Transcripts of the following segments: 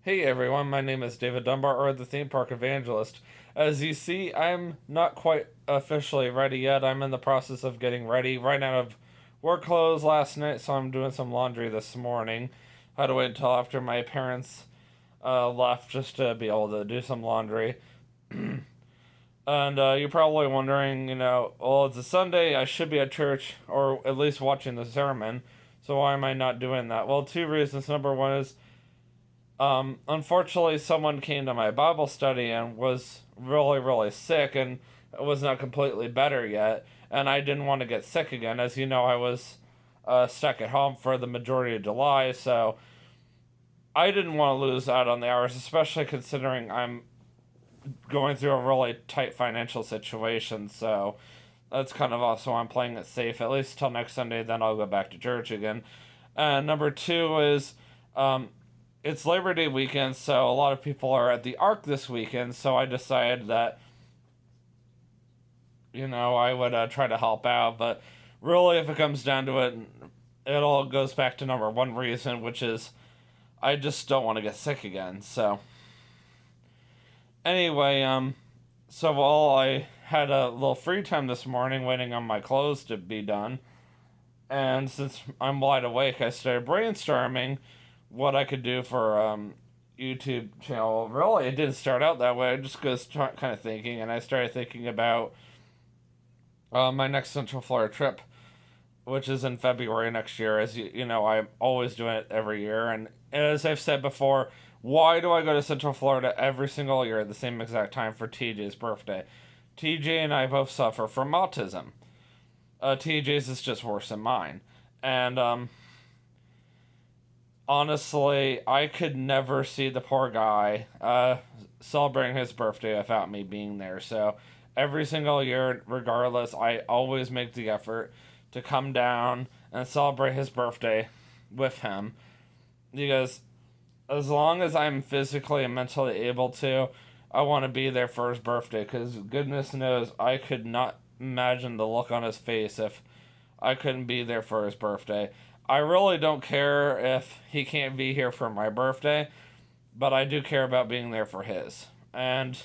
Hey everyone, my name is David Dunbar, or the theme park evangelist. As you see, I'm not quite officially ready yet. I'm in the process of getting ready. Right out of work clothes last night, so I'm doing some laundry this morning. I had to wait until after my parents left just to be able to do some laundry. And you're probably wondering, well, it's a Sunday, I should be at church, or at least watching the sermon, so why am I not doing that? Well, two reasons. Number one is unfortunately, someone came to my Bible study and was really, really sick and was not completely better yet. And I didn't want to get sick again. As you know, I was stuck at home for the majority of July, so I didn't want to lose out on the hours, especially considering I'm going through a really tight financial situation. So that's kind of also why I'm playing it safe, at least till next Sunday, then I'll go back to church again. And number two is it's Labor Day weekend, so a lot of people are at the Ark this weekend. So I decided that I would try to help out. But really, if it comes down to it, it all goes back to number one reason, which is I just don't want to get sick again. So anyway, so while I had a little free time this morning, waiting on my clothes to be done, and since I'm wide awake, I started brainstorming what I could do for YouTube channel. Really, it didn't start out that way. I just was kind of thinking, and I started thinking about my next Central Florida trip, which is in February next year. As you know, I'm always doing it every year, and as I've said before, why do I go to Central Florida every single year at the same exact time for TJ's birthday? TJ and I both suffer from autism. TJ's is just worse than mine, and honestly, I could never see the poor guy celebrating his birthday without me being there. So every single year, regardless, I always make the effort to come down and celebrate his birthday with him. Because as long as I'm physically and mentally able to, I want to be there for his birthday. Because goodness knows, I could not imagine the look on his face if I couldn't be there for his birthday. I really don't care if he can't be here for my birthday, but I do care about being there for his. And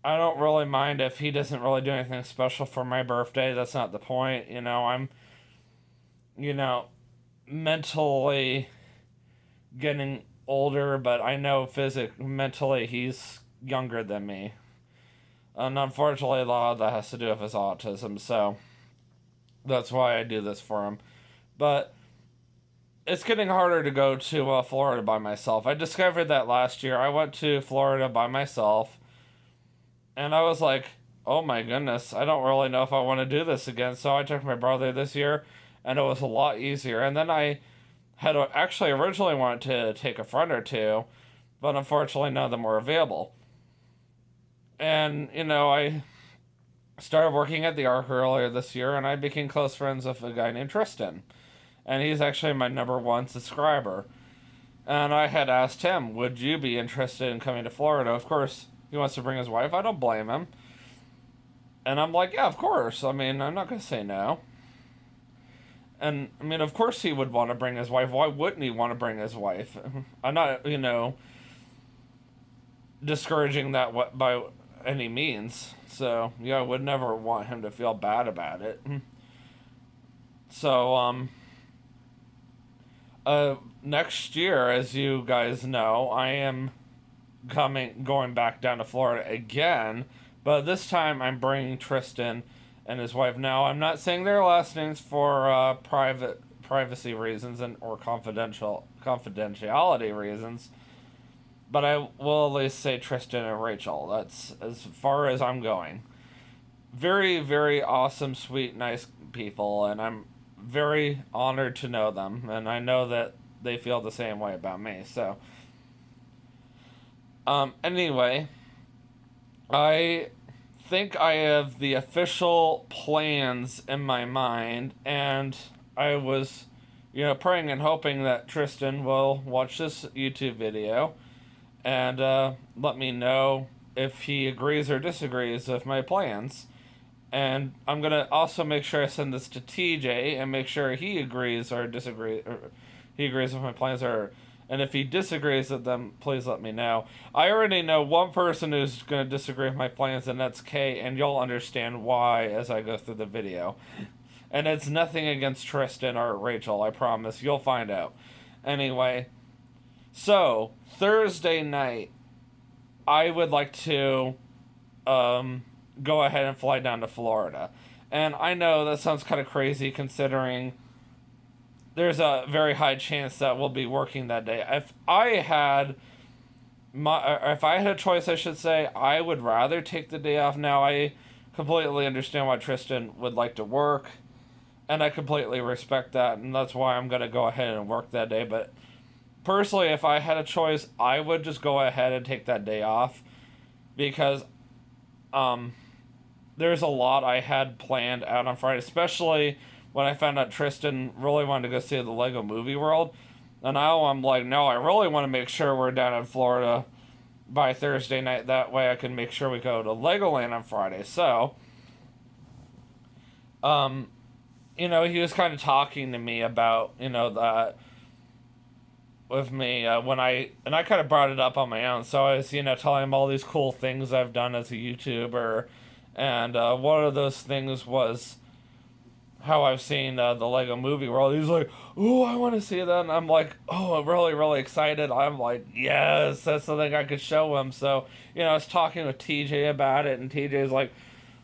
I don't really mind if he doesn't really do anything special for my birthday. That's not the point. I'm, you know, mentally getting older, but I know mentally he's younger than me. And unfortunately, a lot of that has to do with his autism, so that's why I do this for him. But it's getting harder to go to Florida by myself. I discovered that last year. I went to Florida by myself, and I was like, oh my goodness, I don't really know if I want to do this again. So I took my brother this year, and it was a lot easier. And then I had actually originally wanted to take a friend or two, but unfortunately none of them were available. And, I started working at the Ark earlier this year, and I became close friends with a guy named Tristan. And he's actually my number one subscriber. And I had asked him, would you be interested in coming to Florida? Of course, he wants to bring his wife. I don't blame him. And I'm like, yeah, of course. I mean, I'm not going to say no. And, I mean, of course he would want to bring his wife. Why wouldn't he want to bring his wife? I'm not, discouraging that by any means. So, yeah, I would never want him to feel bad about it. So, next year, as you guys know, I am going back down to Florida again, but this time I'm bringing Tristan and his wife. Now, I'm not saying their last names for privacy reasons or confidentiality reasons, but I will at least say Tristan and Rachel. That's as far as I'm going. Very, very awesome, sweet, nice people, and I'm very honored to know them, and I know that they feel the same way about me. So, anyway, I think I have the official plans in my mind, and I was, praying and hoping that Tristan will watch this YouTube video and let me know if he agrees or disagrees with my plans. And I'm gonna also make sure I send this to TJ and make sure he agrees or disagrees, or he agrees with my plans, or And if he disagrees with them, please let me know. I already know one person who's going to disagree with my plans, and that's Kay, and you'll understand why as I go through the video. And it's nothing against Tristan or Rachel, I promise. You'll find out. Anyway, so, Thursday night, I would like to go ahead and fly down to Florida. And I know that sounds kind of crazy considering there's a very high chance that we'll be working that day. If I had a choice, I should say, I would rather take the day off. Now, I completely understand why Tristan would like to work, and I completely respect that, and that's why I'm going to go ahead and work that day. But personally, if I had a choice, I would just go ahead and take that day off, because there's a lot I had planned out on Friday, especially when I found out Tristan really wanted to go see the Lego Movie World. And now I'm like, no, I really want to make sure we're down in Florida by Thursday night. That way I can make sure we go to Legoland on Friday. So, he was kind of talking to me about, that with me when I kind of brought it up on my own. So I was, telling him all these cool things I've done as a YouTuber. And one of those things was how I've seen the Lego Movie World. He's like, "Oh, I want to see that." And I'm like, "Oh, I'm really, really excited." I'm like, "Yes, that's something I could show him." So, I was talking with TJ about it, and TJ's like,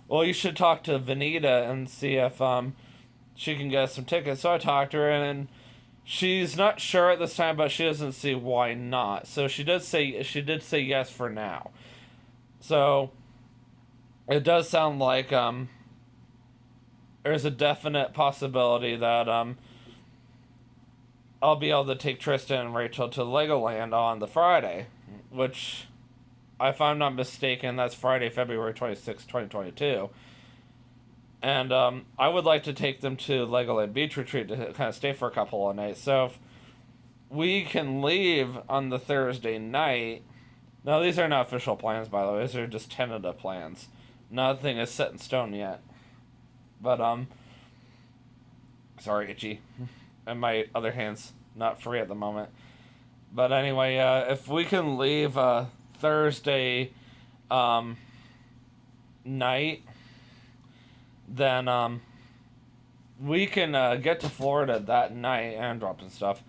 "Well, you should talk to Vanita and see if she can get some tickets." So I talked to her, and she's not sure at this time, but she doesn't see why not. So she did say yes for now. So it does sound like there's a definite possibility that I'll be able to take Tristan and Rachel to Legoland on the Friday, which, if I'm not mistaken, that's Friday, February 26, 2022. And I would like to take them to Legoland Beach Retreat to kind of stay for a couple of nights. So if we can leave on the Thursday night. Now, these are not official plans, by the way. These are just tentative plans. Nothing is set in stone yet. But, sorry, itchy. And my other hand's not free at the moment. But anyway, if we can leave Thursday night, then we can get to Florida that night and drop some stuff.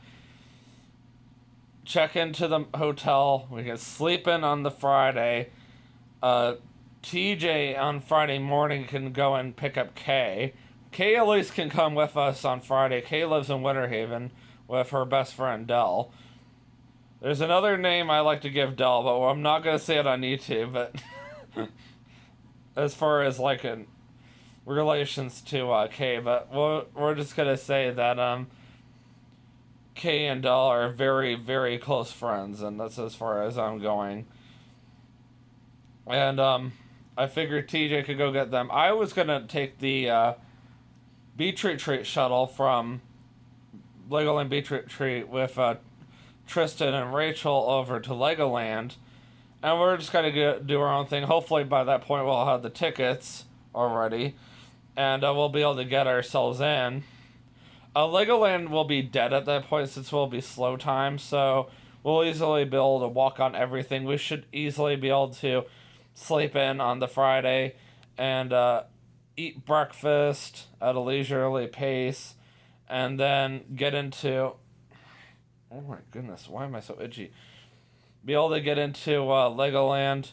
Check into the hotel. We can sleep in on the Friday. TJ on Friday morning can go and pick up Kay. Kay at least can come with us on Friday. Kay lives in Winter Haven with her best friend Dell. There's another name I like to give Dell, but I'm not going to say it on YouTube. But as far as like in relations to Kay, but we're just going to say that Kay and Dell are very, very close friends, and that's as far as I'm going. And I figured TJ could go get them. I was going to take the Beach Retreat shuttle from Legoland Beach Retreat with Tristan and Rachel over to Legoland. And we're just going to do our own thing. Hopefully by that point we'll have the tickets already. And we'll be able to get ourselves in. Legoland will be dead at that point since we'll be slow time. So we'll easily be able to walk on everything. We should easily be able to sleep in on the Friday and eat breakfast at a leisurely pace, and then get into, oh my goodness, why am I so itchy? Be able to get into Legoland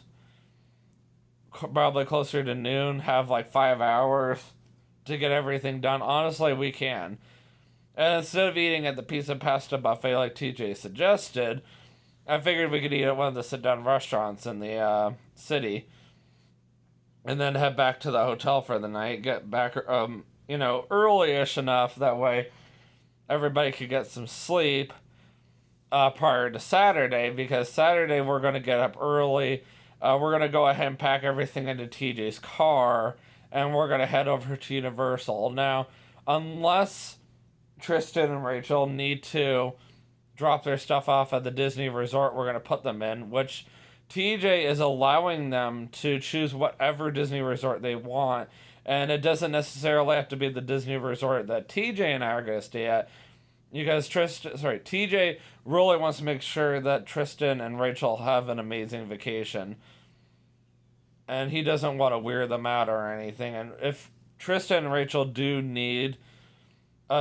probably closer to noon, have like 5 hours to get everything done. Honestly, we can. And instead of eating at the pizza pasta buffet like TJ suggested, I figured we could eat at one of the sit-down restaurants in the city, and then head back to the hotel for the night. Get back, early-ish enough that way everybody could get some sleep prior to Saturday, because Saturday we're going to get up early. We're going to go ahead and pack everything into TJ's car, and we're going to head over to Universal. Now, unless Tristan and Rachel need to drop their stuff off at the Disney resort we're going to put them in, which TJ is allowing them to choose whatever Disney resort they want, and it doesn't necessarily have to be the Disney resort that TJ and I are going to stay at. because TJ really wants to make sure that Tristan and Rachel have an amazing vacation, and he doesn't want to weir them out or anything. And if Tristan and Rachel do need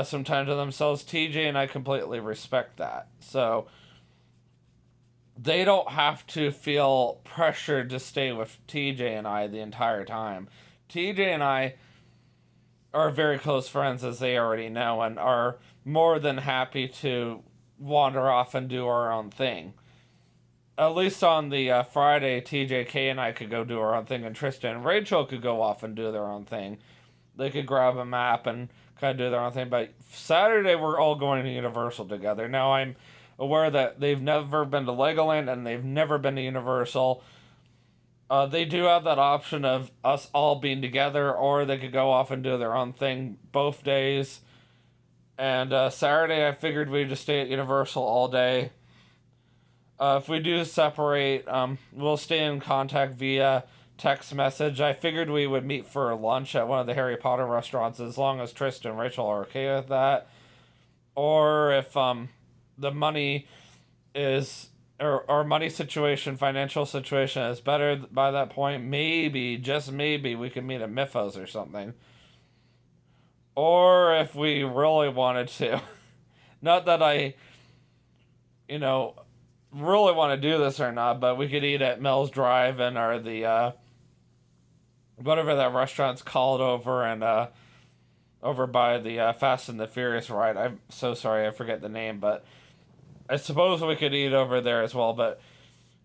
some time to themselves, TJ and I completely respect that. So they don't have to feel pressured to stay with TJ and I the entire time. TJ and I are very close friends, as they already know, and are more than happy to wander off and do our own thing. At least on the Friday, TJK and I could go do our own thing, and Tristan and Rachel could go off and do their own thing. They could grab a map and kind of do their own thing. But Saturday, we're all going to Universal together. Now, I'm aware that they've never been to Legoland and they've never been to Universal. They do have that option of us all being together, or they could go off and do their own thing both days. And Saturday, I figured we'd just stay at Universal all day. If we do separate, we'll stay in contact via text message. I figured we would meet for lunch at one of the Harry Potter restaurants, as long as Tristan and Rachel are okay with that. Or if the money is, or our money situation, financial situation is better by that point, maybe, just maybe, we could meet at Miffos or something. Or if we really wanted to. Not that I, you know, really want to do this or not, but we could eat at Mel's Drive-In, or the whatever that restaurant's called over by the Fast and the Furious ride. I'm so sorry, I forget the name, but I suppose we could eat over there as well. But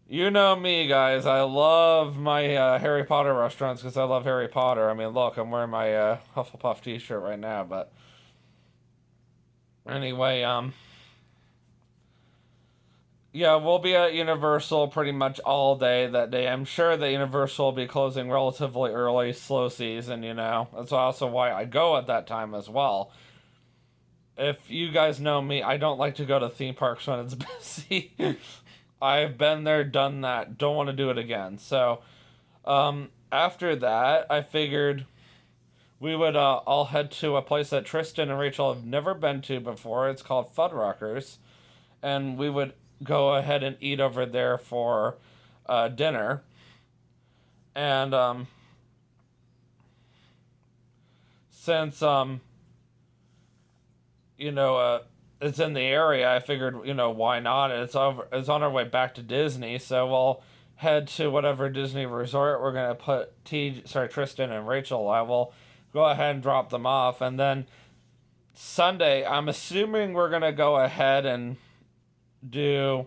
you know me, guys, I love my Harry Potter restaurants because I love Harry Potter. I mean, look, I'm wearing my Hufflepuff t-shirt right now, but anyway, yeah, we'll be at Universal pretty much all day that day. I'm sure that Universal will be closing relatively early, slow season, you know. That's also why I go at that time as well. If you guys know me, I don't like to go to theme parks when it's busy. I've been there, done that. Don't want to do it again. So, after that, I figured we would all head to a place that Tristan and Rachel have never been to before. It's called Fuddruckers. And we would go ahead and eat over there for dinner. And since it's in the area, I figured, why not? It's on our way back to Disney, so we'll head to whatever Disney resort we're gonna put Tristan and Rachel. I will go ahead and drop them off, and then Sunday, I'm assuming we're gonna go ahead and do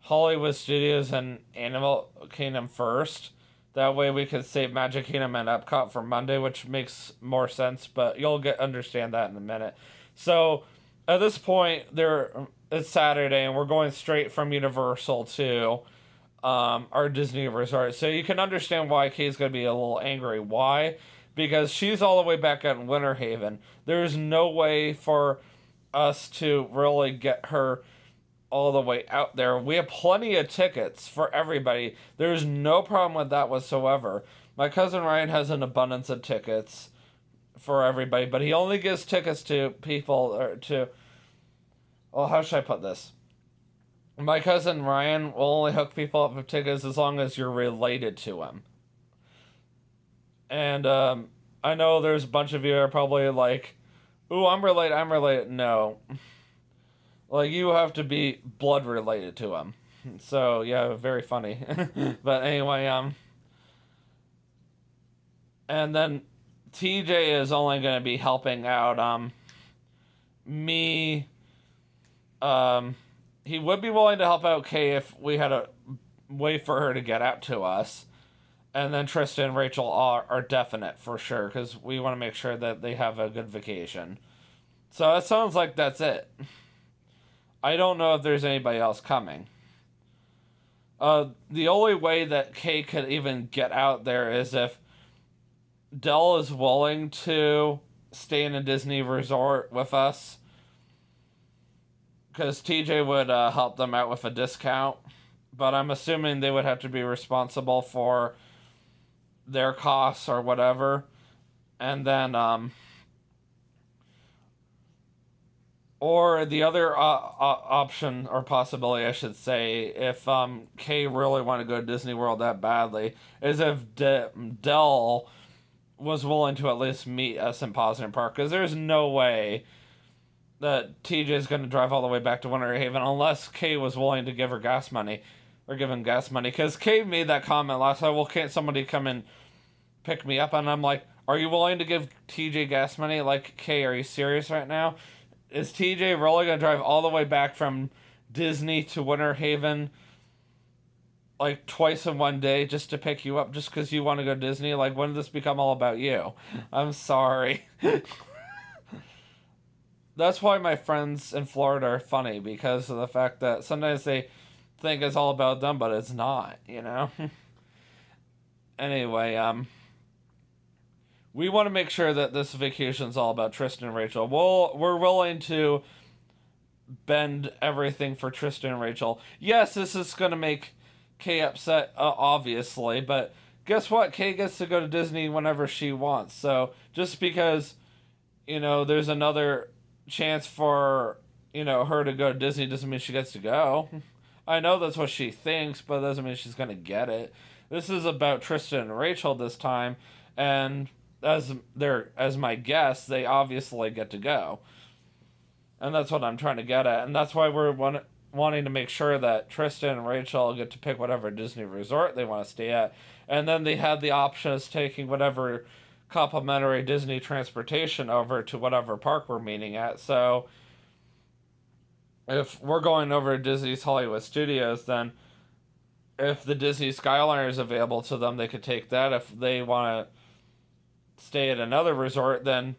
Hollywood Studios and Animal Kingdom first. That way we could save Magic Kingdom and Epcot for Monday, which makes more sense, but you'll understand that in a minute. So at this point, it's Saturday, and we're going straight from Universal to our Disney resort. So you can understand why Kay's going to be a little angry. Why? Because she's all the way back at Winter Haven. There's no way for us to really get her all the way out there. We have plenty of tickets for everybody. There's no problem with that whatsoever. My cousin Ryan has an abundance of tickets for everybody, but he only gives tickets to people, or to, well, how should I put this? My cousin Ryan will only hook people up with tickets as long as you're related to him. And I know there's a bunch of you are probably like, ooh, I'm related. No. Like, you have to be blood related to him. So, yeah, very funny. But anyway, and then TJ is only going to be helping out, me. He would be willing to help out Kay if we had a way for her to get out to us. And then Tristan and Rachel are definite for sure, because we want to make sure that they have a good vacation. So it sounds like that's it. I don't know if there's anybody else coming. The only way that Kay could even get out there is if Dell is willing to stay in a Disney resort with us, because TJ would help them out with a discount. But I'm assuming they would have to be responsible for their costs or whatever. And then Or the other option or possibility, I should say, if Kay really wanted to go to Disney World that badly, is if Dell was willing to at least meet us in Positive Park, because there's no way that TJ is going to drive all the way back to Winter Haven unless Kay was willing to give her gas money or give him gas money. Because Kay made that comment last time. Well, can't somebody come and pick me up? And I'm like, are you willing to give TJ gas money? Like, Kay, are you serious right now? Is TJ really going to drive all the way back from Disney to Winter Haven like twice in one day just to pick you up just because you want to go to Disney? Like, when did this become all about you? I'm sorry. That's why my friends in Florida are funny, because of the fact that sometimes they think it's all about them, but it's not, you know? Anyway, we want to make sure that this vacation's all about Tristan and Rachel. We're willing to bend everything for Tristan and Rachel. Yes, this is going to make Kay upset, obviously, but guess what? Kay gets to go to Disney whenever she wants. So just because, there's another chance for, her to go to Disney doesn't mean she gets to go. I know that's what she thinks, but that doesn't mean she's going to get it. This is about Tristan and Rachel this time, and as my guests, they obviously get to go. And that's what I'm trying to get at. And that's why we're wanting to make sure that Tristan and Rachel get to pick whatever Disney resort they want to stay at. And then they have the option of taking whatever complimentary Disney transportation over to whatever park we're meeting at. So if we're going over to Disney's Hollywood Studios, then if the Disney Skyliner is available to them, they could take that. If they want to stay at another resort, then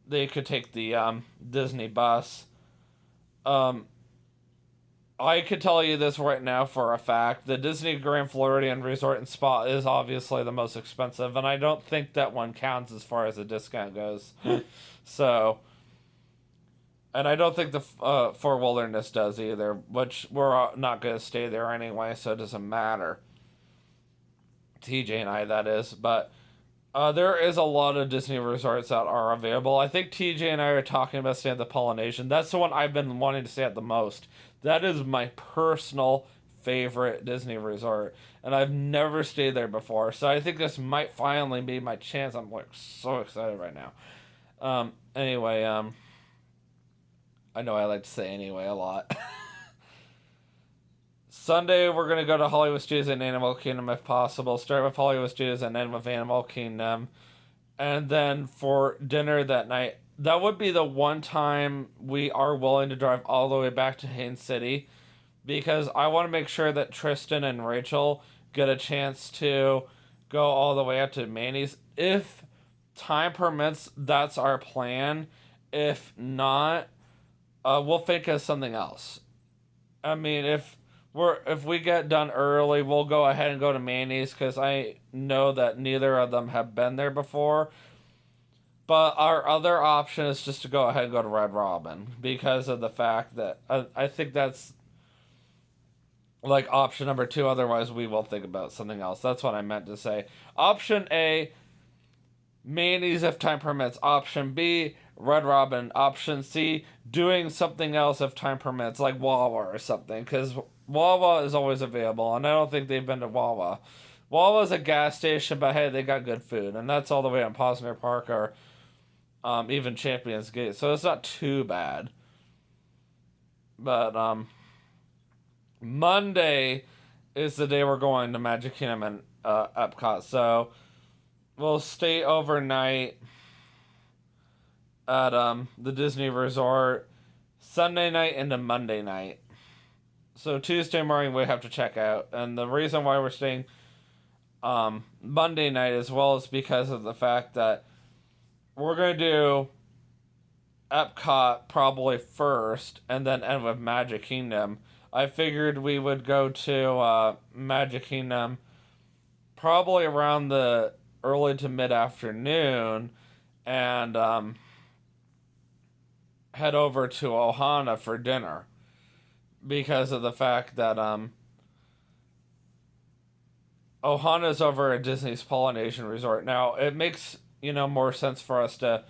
they could take the Disney bus. I could tell you this right now for a fact. The Disney Grand Floridian Resort and Spa is obviously the most expensive, and I don't think that one counts as far as the discount goes. So, and I don't think the Fort Wilderness does either, which we're not going to stay there anyway, so it doesn't matter. TJ and I, that is. But there is a lot of Disney resorts that are available. I think TJ and I are talking about staying at the Polynesian. That's the one I've been wanting to stay at the most. That is my personal favorite Disney resort, and I've never stayed there before. So I think this might finally be my chance. I'm like so excited right now. Anyway, I know I like to say anyway a lot. Sunday, we're going to go to Hollywood Studios and Animal Kingdom if possible. Start with Hollywood Studios and end with Animal Kingdom. And then for dinner that night, that would be the one time we are willing to drive all the way back to Haines City, because I want to make sure that Tristan and Rachel get a chance to go all the way up to Manny's. If time permits, that's our plan. If not, we'll think of something else. I mean, if we get done early, we'll go ahead and go to Manny's, because I know that neither of them have been there before. But our other option is just to go ahead and go to Red Robin, because of the fact that I think that's like option number 2. Otherwise, we will think about something else. That's what I meant to say. Option A, Manny's if time permits. Option B, Red Robin. Option C, doing something else if time permits, like Wawa or something, because Wawa is always available, and I don't think they've been to Wawa. Wawa's a gas station, but hey, they got good food, and that's all the way on Posner Park or even Champions Gate, so it's not too bad. But Monday is the day we're going to Magic Kingdom and Epcot, so we'll stay overnight at the Disney Resort Sunday night into Monday night. So Tuesday morning we have to check out, and the reason why we're staying Monday night as well is because of the fact that we're going to do Epcot probably first and then end with Magic Kingdom. I figured we would go to Magic Kingdom probably around the early to mid-afternoon and head over to Ohana for dinner, because of the fact that Ohana's over at Disney's Polynesian Resort. Now, it makes, more sense for us to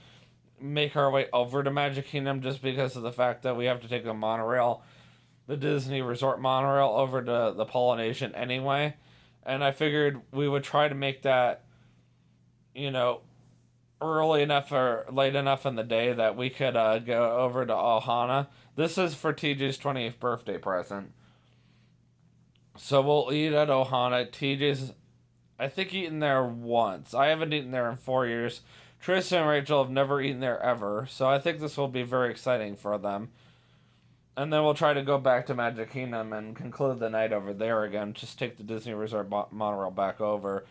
make our way over to Magic Kingdom just because of the fact that we have to take the monorail, the Disney Resort monorail, over to the Polynesian anyway. And I figured we would try to make that, you know, early enough or late enough in the day that we could go over to Ohana. This is for TJ's 20th birthday present. So we'll eat at Ohana. TJ's, I think, eaten there once. I haven't eaten there in 4 years. Tristan and Rachel have never eaten there ever. So I think this will be very exciting for them. And then we'll try to go back to Magic Kingdom and conclude the night over there again. Just take the Disney Resort monorail back over.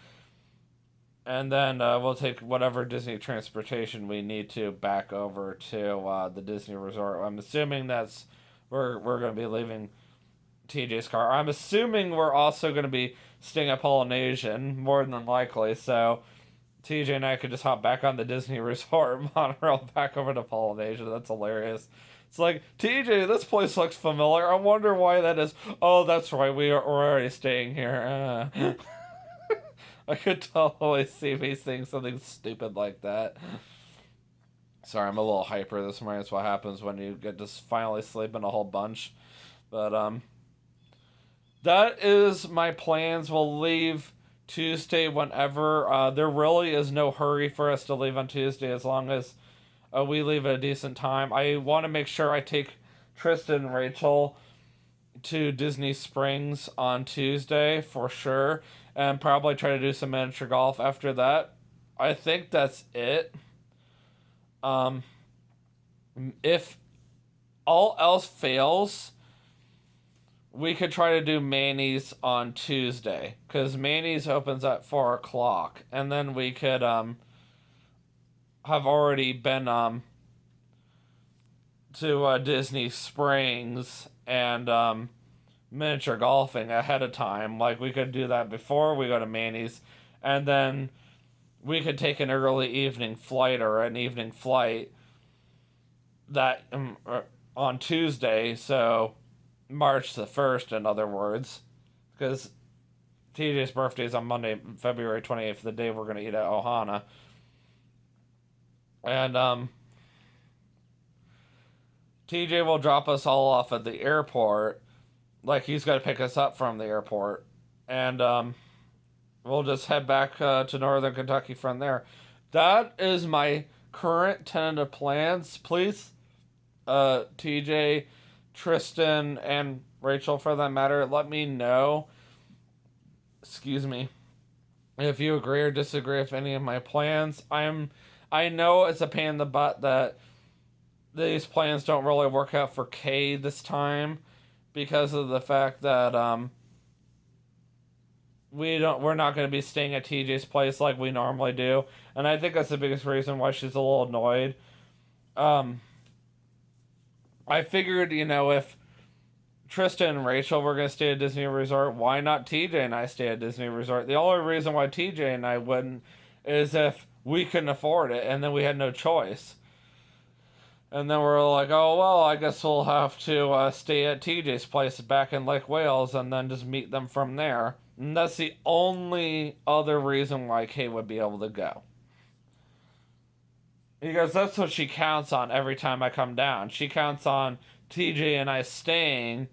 And then we'll take whatever Disney transportation we need to back over to the Disney Resort. I'm assuming we're going to be leaving TJ's car. I'm assuming we're also going to be staying at Polynesian, more than likely. So TJ and I could just hop back on the Disney Resort monorail back over to Polynesian. That's hilarious. It's like, TJ, this place looks familiar. I wonder why that is. Oh, that's right. We're already staying here. I could totally see me saying something stupid like that. Sorry, I'm a little hyper this morning. That's what happens when you get to finally sleeping a whole bunch. But, that is my plans. We'll leave Tuesday whenever. There really is no hurry for us to leave on Tuesday as long as we leave at a decent time. I want to make sure I take Tristan and Rachel to Disney Springs on Tuesday for sure, and probably try to do some miniature golf after that. I think that's it. If all else fails, we could try to do Manny's on Tuesday, because Manny's opens at 4 o'clock, and then we could have already been to Disney Springs and miniature golfing ahead of time. Like, we could do that before we go to Manny's, and then we could take an early evening flight or an evening flight that on Tuesday, so March the 1st, in other words, because TJ's birthday is on Monday, February 28th, the day we're going to eat at Ohana. And TJ will drop us all off at the airport. Like, he's got to pick us up from the airport. And we'll just head back to Northern Kentucky from there. That is my current tentative plans. Please, TJ, Tristan, and Rachel, for that matter, let me know. Excuse me. If you agree or disagree with any of my plans. I know it's a pain in the butt that these plans don't really work out for Kay this time, because of the fact that we're not going to be staying at TJ's place like we normally do, and I think that's the biggest reason why she's a little annoyed. I figured, if Tristan and Rachel were going to stay at Disney Resort, why not TJ and I stay at Disney Resort? The only reason why TJ and I wouldn't is if we couldn't afford it, and then we had no choice. And then we're like, oh, well, I guess we'll have to stay at TJ's place back in Lake Wales and then just meet them from there. And that's the only other reason why Kay would be able to go. Because that's what she counts on every time I come down. She counts on TJ and I staying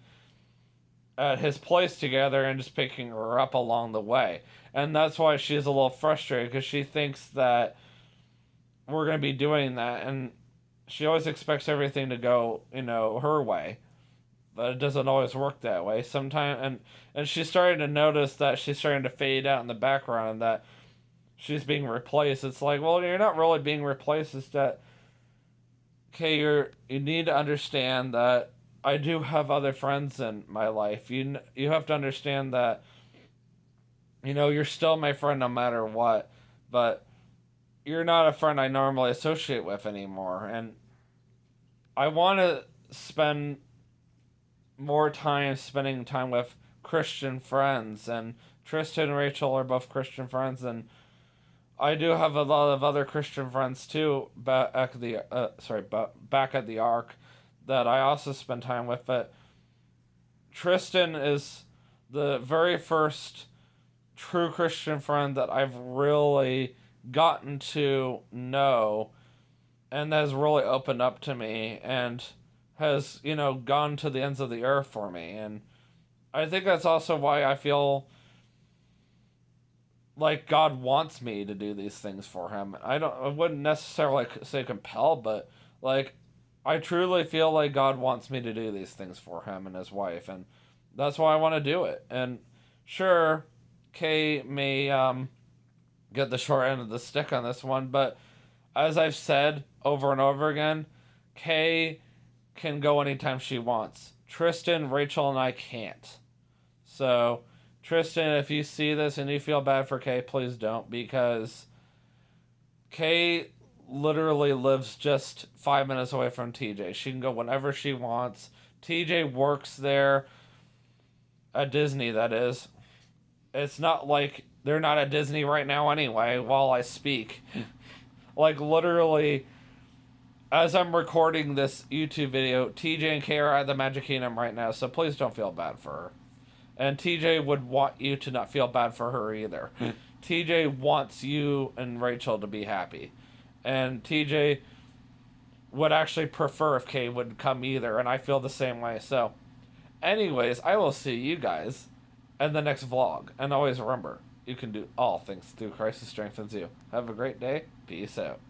at his place together and just picking her up along the way. And that's why she's a little frustrated, because she thinks that we're going to be doing that. And she always expects everything to go, her way. But it doesn't always work that way. Sometimes, and she's starting to notice that she's starting to fade out in the background, and that she's being replaced. It's like, well, you're not really being replaced. It's that, okay, you need to understand that I do have other friends in my life. You have to understand that, you're still my friend no matter what, but you're not a friend I normally associate with anymore. And I want to spend more time spending time with Christian friends, and Tristan and Rachel are both Christian friends, and I do have a lot of other Christian friends too back at the Ark that I also spend time with. But Tristan is the very first true Christian friend that I've really gotten to know and has really opened up to me and has, gone to the ends of the earth for me. And I think that's also why I feel like God wants me to do these things for him. I wouldn't necessarily say compel, but like I truly feel like God wants me to do these things for him and his wife, and that's why I want to do it. And sure, Kay may get the short end of the stick on this one, but as I've said over and over again, Kay can go anytime she wants. Tristan, Rachel, and I can't. So, Tristan, if you see this and you feel bad for Kay, please don't, because Kay literally lives just 5 minutes away from TJ. She can go whenever she wants. TJ works there at Disney, that is. It's not like they're not at Disney right now anyway while I speak. Like, literally, as I'm recording this YouTube video, TJ and Kay are at the Magic Kingdom right now, so please don't feel bad for her. And TJ would want you to not feel bad for her either. TJ wants you and Rachel to be happy. And TJ would actually prefer if Kay would come either, and I feel the same way. So, anyways, I will see you guys in the next vlog. And always remember, you can do all things through Christ who strengthens you. Have a great day. Peace out.